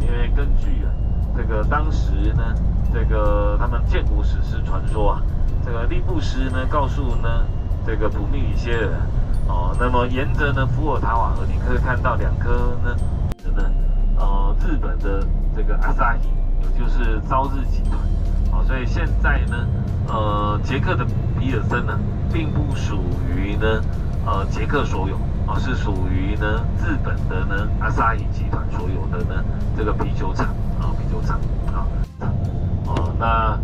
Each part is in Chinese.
因为根据这个当时呢，这个他们建国史诗传说这个利布斯呢告诉呢这个普密里歇尔那么沿着呢伏尔塔瓦河，你可以看到2颗呢日本的这个阿萨希，也就是朝日集团所以现在呢捷克的皮尔森呢并不属于呢捷克所有是属于呢日本的呢阿萨希集团所有的呢这个啤酒厂那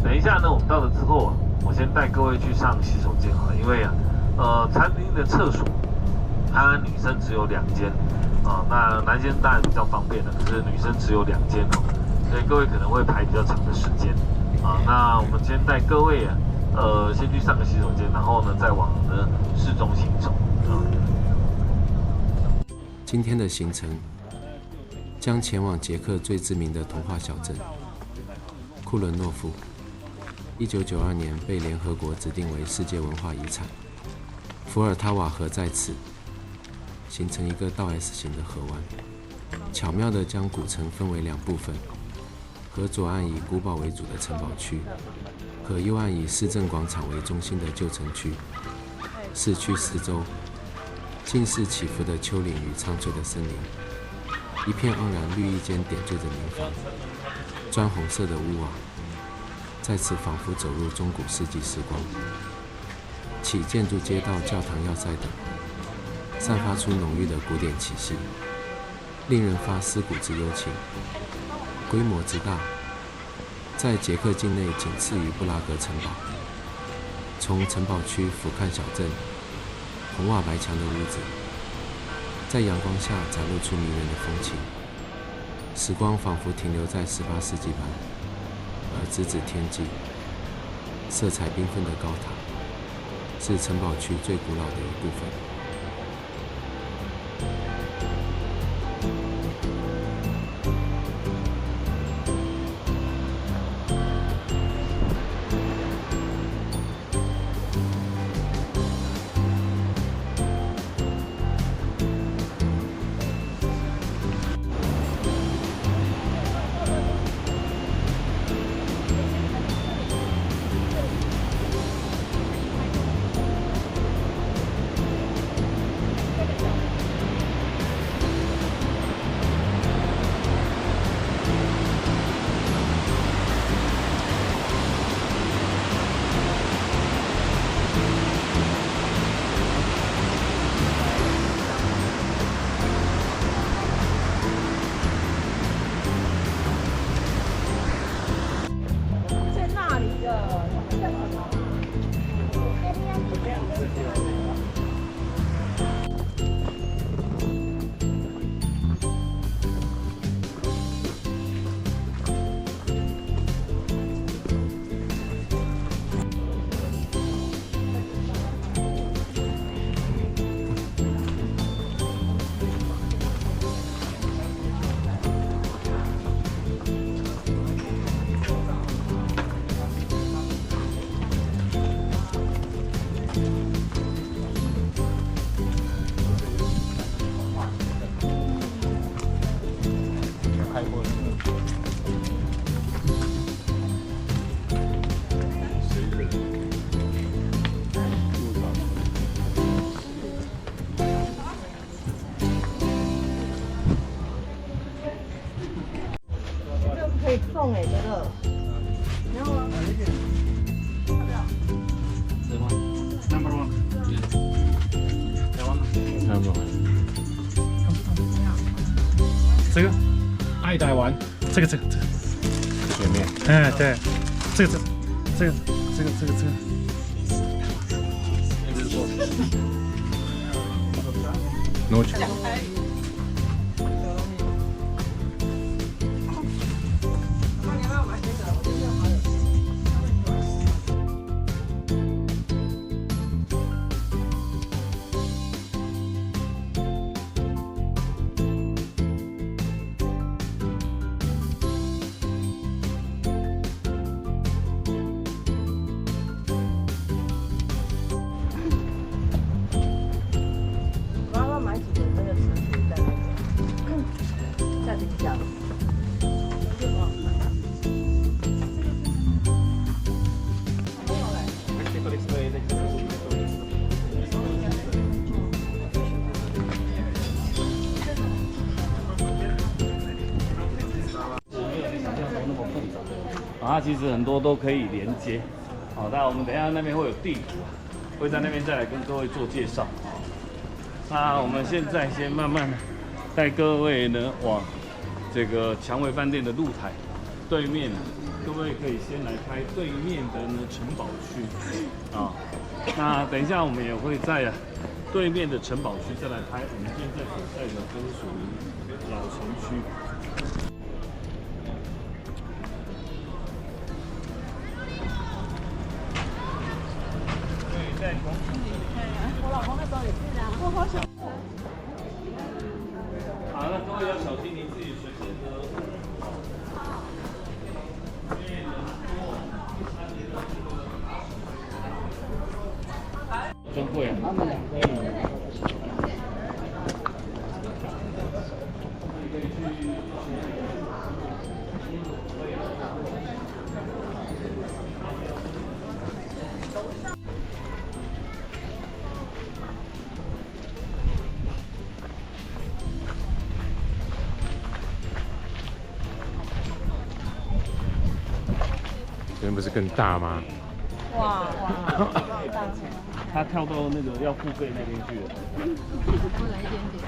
等一下呢我们到了之后我先带各位去上洗手间因为餐厅的厕所它女生只有2间那男生当然比较方便了，可是女生只有2间所以各位可能会排比较长的时间那我们先带各位先去上个洗手间，然后呢再往呢市中心走今天的行程将前往捷克最知名的童话小镇库伦诺夫，1992年被联合国指定为世界文化遗产。伏尔塔瓦河在此，形成一个倒 S 型的河湾，巧妙地将古城分为2部分：河左岸以古堡为主的城堡区，河右岸以市政广场为中心的旧城区。市区四周尽是起伏的丘陵与苍翠的森林，一片盎然绿意间点缀着民房，砖红色的屋瓦，在此仿佛走入中古世纪时光。其建筑街道、教堂、要塞等，散发出浓郁的古典气息，令人发思古之幽情。规模之大，在捷克境内仅次于布拉格城堡。从城堡区俯瞰小镇，红瓦白墙的屋子，在阳光下展露出迷人的风情。时光仿佛停留在18世纪般，而直指天际。色彩缤纷的高塔，是城堡区最古老的一部分。可以送这个。然后呢？Number one. Number one. 这个爱台湾，这个。前面。哎，对，这个。Ночь. 我要买几个这个吃。它其实很多都可以连接。好，那我们等一下那边会有地图，会在那边再来跟各位做介绍。那我们现在先慢慢的带各位呢往这个蔷薇饭店的露台对面，各位可以先来拍对面的呢城堡区啊。那等一下我们也会在对面的城堡区再来拍我们现在所在的都是属于老城区。对，在广场。我老公那时候也是啊，我好想。好，那各位要小心您自己随身的。真贵啊！这边不是更大吗？哇，他跳到那个要付费那边去了。多来一点点。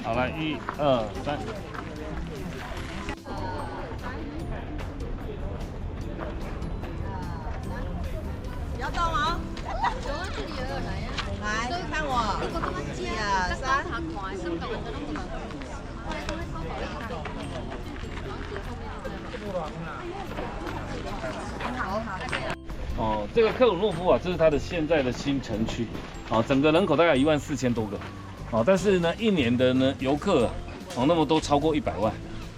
好了，1、2、3。不要动哦。来，看我。1、2、3。哦，这个克鲁诺夫啊，这是它的现在的新城区，哦，整个人口大概14000多个，哦，但是呢，一年的呢游客啊，哦，那么都超过100万，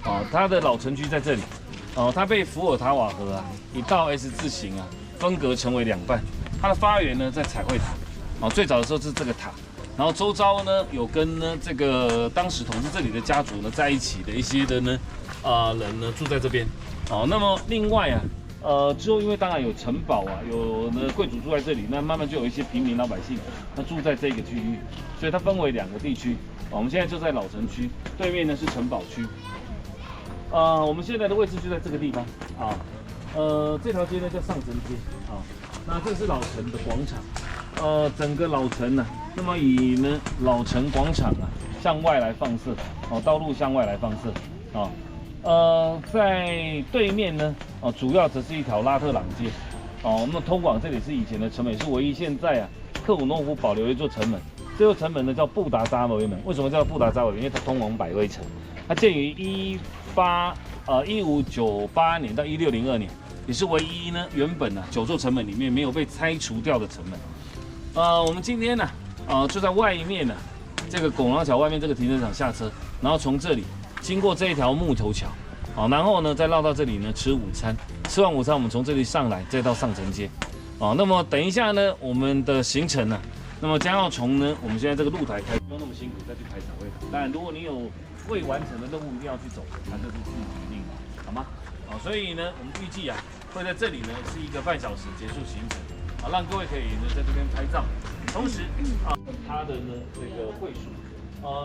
哦，它的老城区在这里，哦，它被伏尔塔瓦河啊以倒 S 字形啊分隔成为2半，它的发源呢在彩绘塔，哦，最早的时候是这个塔，然后周遭呢有跟呢这个当时统治这里的家族呢在一起的一些的呢人呢住在这边，哦，那么另外啊。之后因为当然有城堡啊，有呢贵族住在这里，那慢慢就有一些平民老百姓，那住在这个区域，所以它分为2个地区。我们现在就在老城区，对面呢是城堡区。我们现在的位置就在这个地方啊。这条街呢叫上城街啊。那这是老城的广场。整个老城呢，那么以呢老城广场啊向外来放射，哦，道路向外来放射啊。在对面呢，哦，主要则是一条拉特朗街，哦，那么通往这里是以前的城门，是唯一现在克鲁诺夫保留一座城门，这座城门呢叫布达扎维门。为什么叫布达扎维门？因为它通往百威城，它建于1598年到1602年，也是唯一呢原本9座城门里面没有被拆除掉的城门。我们今天呢，就在外面呢，这个拱廊桥外面这个停车场下车，然后从这里。经过这一条木头桥，好，然后呢再绕到这里呢吃午餐，吃完午餐我们从这里上来，再到上城街，哦，那么等一下呢我们的行程呢，那么将要从呢我们现在这个露台开始，不用那么辛苦再去排彩绘塔。当然，如果你有未完成的任务一定要去走，那这是自己决定的，好吗？好，所以呢我们预计会在这里呢是1个半小时结束行程，好，让各位可以呢在这边拍照，同时它的呢这个会所。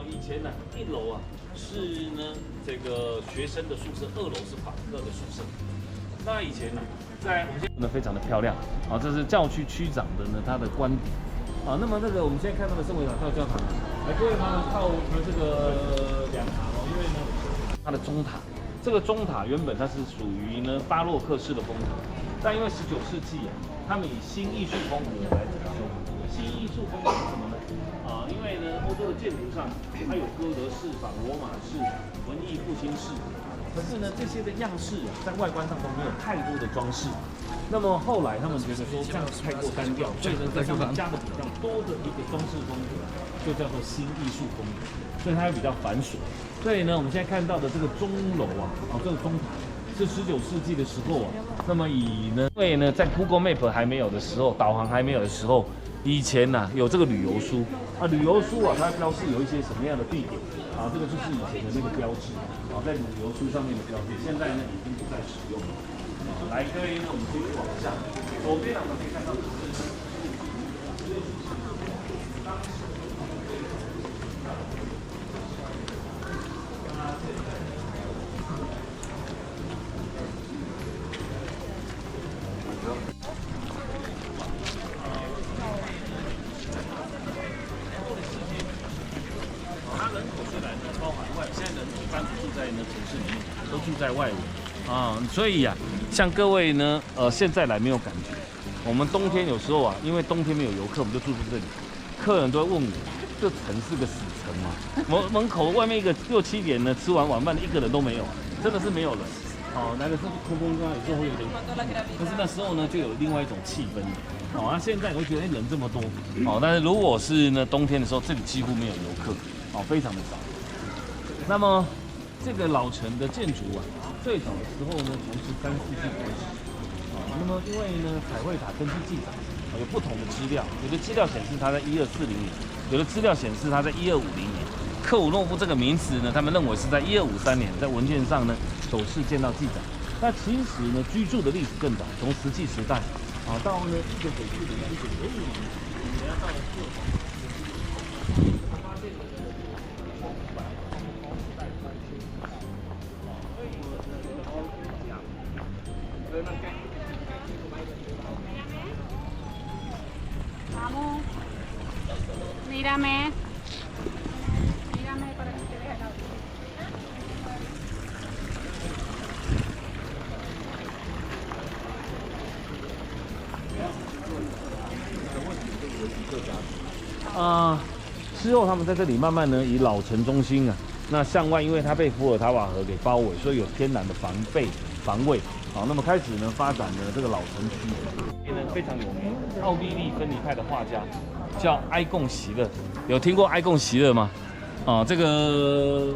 以前呢，1楼是呢这个学生的宿舍，2楼是访客的宿舍。那以前呢，在我们现在呢非常的漂亮，啊，这是教区区长的呢他的官邸，啊，那么这个我们现在看到的圣维塔教堂，来各位他们靠这个2塔哦，因为呢它的中塔，这个中塔原本它是属于呢巴洛克式的风格，但因为19世纪他们以新艺术风格来整修。新艺术风格是什么呢？因为呢，欧洲的建筑上它有哥德式、仿罗马式、文艺复兴式，可是呢，这些的样式在外观上都没有太多的装饰。那么后来他们觉得说这样太过单调，所以呢，在上面加的比较多的一个装饰风格，就叫做新艺术风格，所以它比较繁琐。所以呢，我们现在看到的这个钟楼这个钟塔是19世纪的时候那么因为呢，在 Google Map 还没有的时候，导航还没有的时候。以前有这个旅游书旅游书它标示有一些什么样的地点这个就是以前的那个标志在旅游书上面的标志，现在呢已经不再使用了。来，各位呢，我们继续往下，左边呢我们可以看到的是般不住在城市里面，都住在外围啊。所以呀，像各位呢，现在来没有感觉。我们冬天有时候啊，因为冬天没有游客，我们就住在这里。客人都会问我，这城是个死城吗？门口外面一个6、7点呢，吃完晚饭一个人都没有，真的是没有人。哦，来的时候空空刚刚有时候会有点，但是那时候呢就有另外一种气氛。哦，那现在你会觉得人这么多，哦，但是如果是呢冬天的时候，这里几乎没有游客，哦，非常的少。那么这个老城的建筑啊，最早的时候呢，从13、14世纪开始，啊，那么因为呢彩绘塔根据记载，有不同的资料，有的资料显示它在1240年，有的资料显示它在1250年。克武诺夫这个名词呢，他们认为是在1253年，在文件上呢首次见到记载。那其实呢，居住的历史更早，从石器时代啊到呢一个北去的1995年，我们要到了发现Vamos. Mírame. Mírame para que te deje la otra. 之后他们在这里慢慢呢以老城中心啊，那向外因为它被伏尔塔瓦河给包围，所以有天然的防卫。好，那么开始呢发展呢这个老城区，非常有名，奥地利分离派的画家叫埃贡席勒，有听过埃贡席勒吗？啊，这个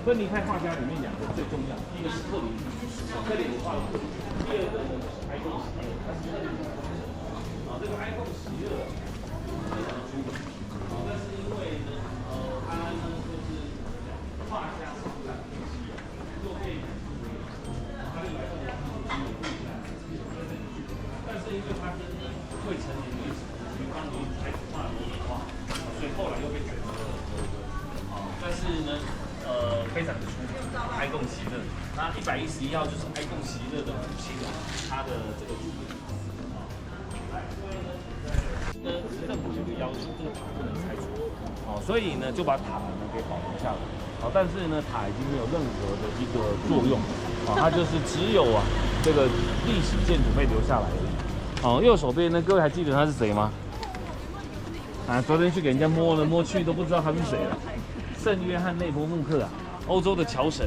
分离派画家里面2个最重要，第一个是克林，克林画的，第二个呢是埃贡席勒，他是克林的。这个埃贡席勒非常的出名，但是因为呢，他呢就是画家上来又被他就来到了但是因为他跟未成年女子女方女子开始画裸体画，所以后来又被改成了但是呢，非常的出名，埃贡席勒。那111号就是埃贡席勒的母亲啊，他的这个著作。市政府有个要求，这个塔不能拆除，所以呢就把塔呢给保留下来，但是呢塔已经没有任何的一个作用，它就是只有这个历史建筑被留下来而已。右手边呢，各位还记得他是谁吗？昨天去给人家摸来摸去都不知道他是谁了，圣约翰内波穆克啊，欧洲的桥神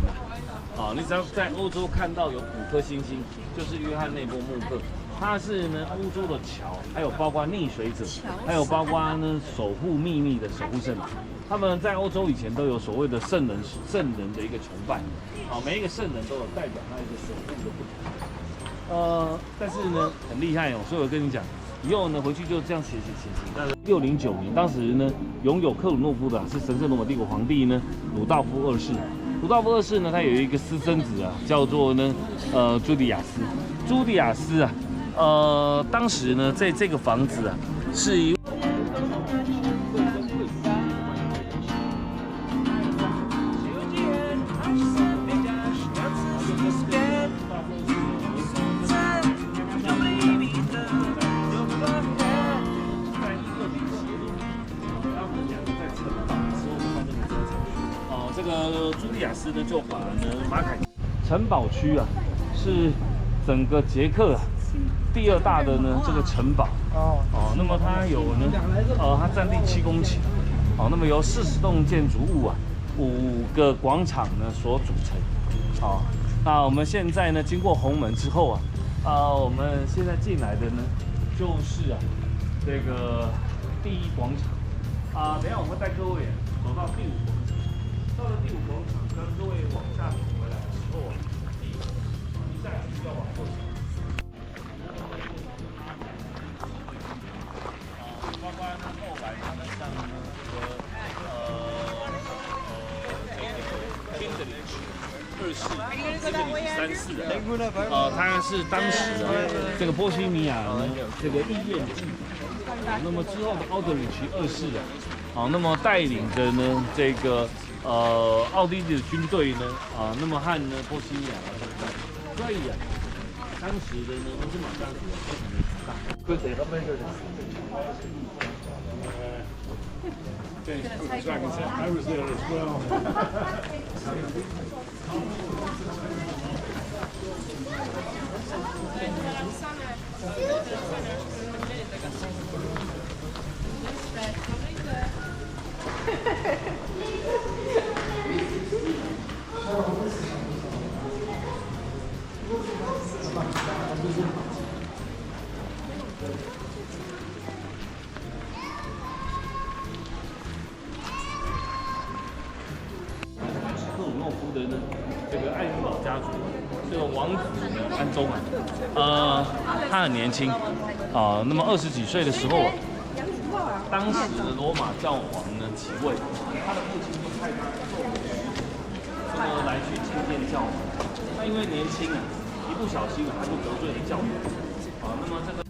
啊，你只要在欧洲看到有5颗星星，就是约翰内波穆克。他是呢欧洲的桥，还有包括溺水者，还有包括呢守护秘密的守护圣人。他们在欧洲以前都有所谓的圣人的一个崇拜，每一个圣人都有代表他一个守护的不同。但是呢很厉害哦，所以我跟你讲，以后呢回去就这样写。那609年，当时呢拥有克鲁诺夫的是神圣罗马帝国皇帝呢鲁道夫2世。鲁道夫2世呢，他有一个私生子啊，叫做呢朱迪亚斯。朱迪亚斯啊。当时呢，在这个房子啊，是一这个朱利亚斯呢，就把呢马凯城堡区啊，是整个捷克第2大的呢这个城堡那么它有呢它占地7公顷，那么由40栋建筑物啊，5个广场呢所组成，那我们现在呢经过红门之后我们现在进来的呢就是这个第1广场等一下我会带各位走到第5广场，到了第5广场跟各位往下走回来的时候一再需要往后走。包括呢，后来他们像呢金德里2世、金德里3世他是当时这个波西米亚呢这个议院的议长，那么之后的奥德里奇2世那么带领着呢这个奥地利的军队呢那么和呢波西米亚所以当时的呢温斯马家族非常的强大。So I can say I was there as well. 克鲁诺夫的呢，这个爱丁堡家族，这个王子呢安宗他很年轻那么20几岁的时候，当时的罗马教皇呢即位，他的父亲就派他来去觐见教皇。那因为年轻一不小心他就得罪了教皇那么这个。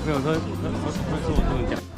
没有，他是我跟你讲。